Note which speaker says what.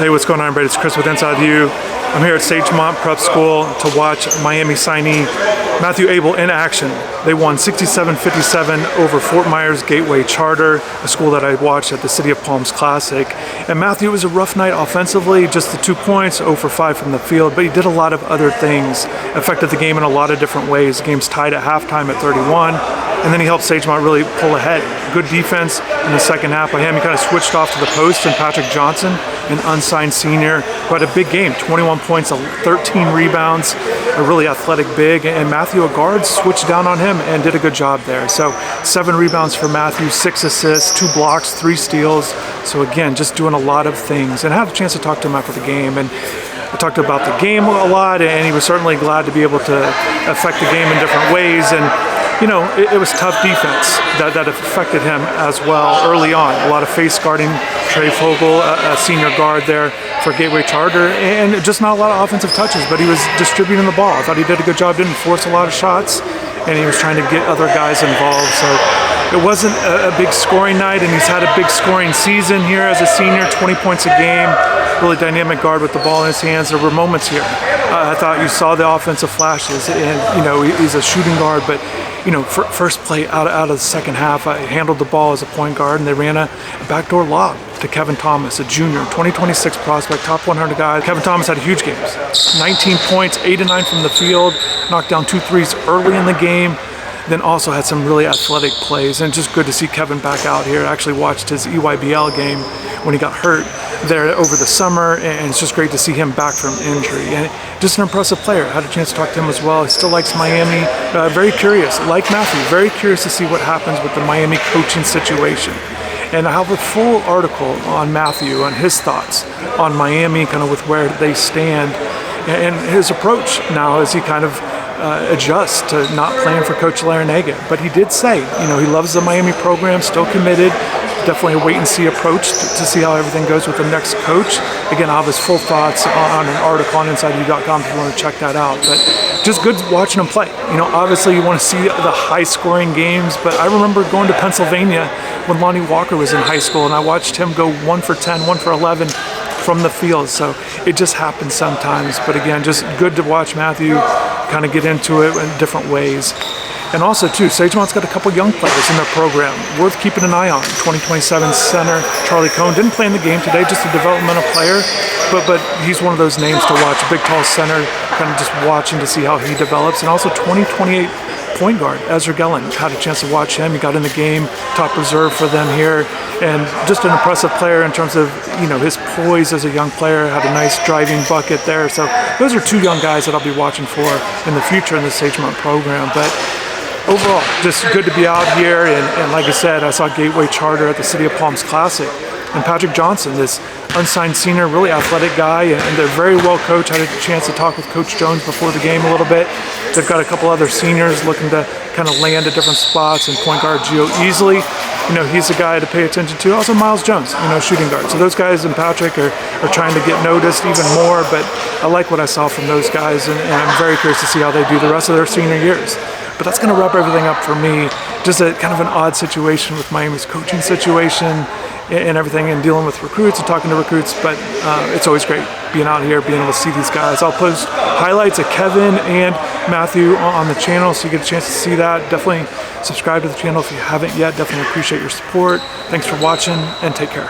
Speaker 1: Hey, what's going on, everybody? It's Chris with InsideTheU. I'm here at Sagemont Prep School to watch Miami signee Matthew Abel in action. They won 67-57 over Fort Myers Gateway Charter, a school that I watched at the City of Palms Classic. And Matthew, was a rough night offensively, just the 2 points, 0 for 5 from the field, but he did a lot of other things, affected the game in a lot of different ways. The game's tied at halftime at 31, and then he helped Sagemont really pull ahead. Good defense in the second half by him. He kind of switched off to the post, and Patrick Johnson, an unsigned senior, who had a big game, 21 points, 13 rebounds, a really athletic big, and Matthew, a guard, switched down on him and did a good job there. So 7 rebounds for Matthew, 6 assists, 2 blocks, 3 steals. So again, just doing a lot of things. And I had a chance to talk to him after the game, and I talked about the game a lot, and he was certainly glad to be able to affect the game in different ways. And you know, it was tough defense that affected him as well early on. A lot of face guarding, Trey Fogle, a senior guard there for Gateway Charter, and just not a lot of offensive touches, but he was distributing the ball. I thought he did a good job, didn't force a lot of shots, and he was trying to get other guys involved. So it wasn't a big scoring night, and he's had a big scoring season here as a senior, 20 points a game, really dynamic guard with the ball in his hands. There were moments here. I thought you saw the offensive flashes, and you know, he's a shooting guard, but you know, first play out of the second half, I handled the ball as a point guard, and they ran a backdoor lob to Kevin Thomas, a junior, 2026 prospect, top 100 guy. Kevin Thomas had huge games, 19 points, 8 of 9 from the field, knocked down 2 threes early in the game, then also had some really athletic plays, and just good to see Kevin back out here. I actually watched his EYBL game when he got hurt there over the summer, and it's just great to see him back from injury. And just an impressive player. I had a chance to talk to him as well. He still likes Miami. Very curious, like Matthew, very curious to see what happens with the Miami coaching situation. And I have a full article on Matthew, on his thoughts on Miami, kind of with where they stand, and his approach now as he kind of adjusts to not playing for Coach Larinaga. But he did say, you know, he loves the Miami program, still committed. Definitely a wait-and-see approach to see how everything goes with the next coach. Again, I'll have his full thoughts on an article on InsideTheU.com if you want to check that out. But just good watching him play. You know, obviously you want to see the high-scoring games, but I remember going to Pennsylvania when Lonnie Walker was in high school, and I watched him go 1 for 10, 1 for 11 from the field. So it just happens sometimes. But again, just good to watch Matthew kind of get into it in different ways. And also, too, Sagemont's got a couple young players in their program worth keeping an eye on. 2027 center Charlie Cohn didn't play in the game today, just a developmental player, but he's one of those names to watch. A big, tall center, kind of just watching to see how he develops. And also 2028 point guard Ezra Gellin. Had a chance to watch him. He got in the game, top reserve for them here, and just an impressive player in terms of, you know, his poise as a young player. Had a nice driving bucket there. So those are 2 young guys that I'll be watching for in the future in the Sagemont program. But overall, just good to be out here, and like I said, I saw Gateway Charter at the City of Palms Classic, and Patrick Johnson, this unsigned senior, really athletic guy, and they're very well coached. I had a chance to talk with Coach Jones before the game a little bit. They've got a couple other seniors looking to kind of land at different spots, and point guard Gio Easley, you know, he's a guy to pay attention to. Also Miles Jones, you know, shooting guard. So those guys and Patrick are trying to get noticed even more, but I like what I saw from those guys, and I'm very curious to see how they do the rest of their senior years. But that's going to wrap everything up for me. Just a kind of an odd situation with Miami's coaching situation and everything, and dealing with recruits and talking to recruits. But it's always great being out here, being able to see these guys. I'll post highlights of Kevin and Matthew on the channel, so you get a chance to see that. Definitely subscribe to the channel if you haven't yet. Definitely appreciate your support. Thanks for watching, and take care.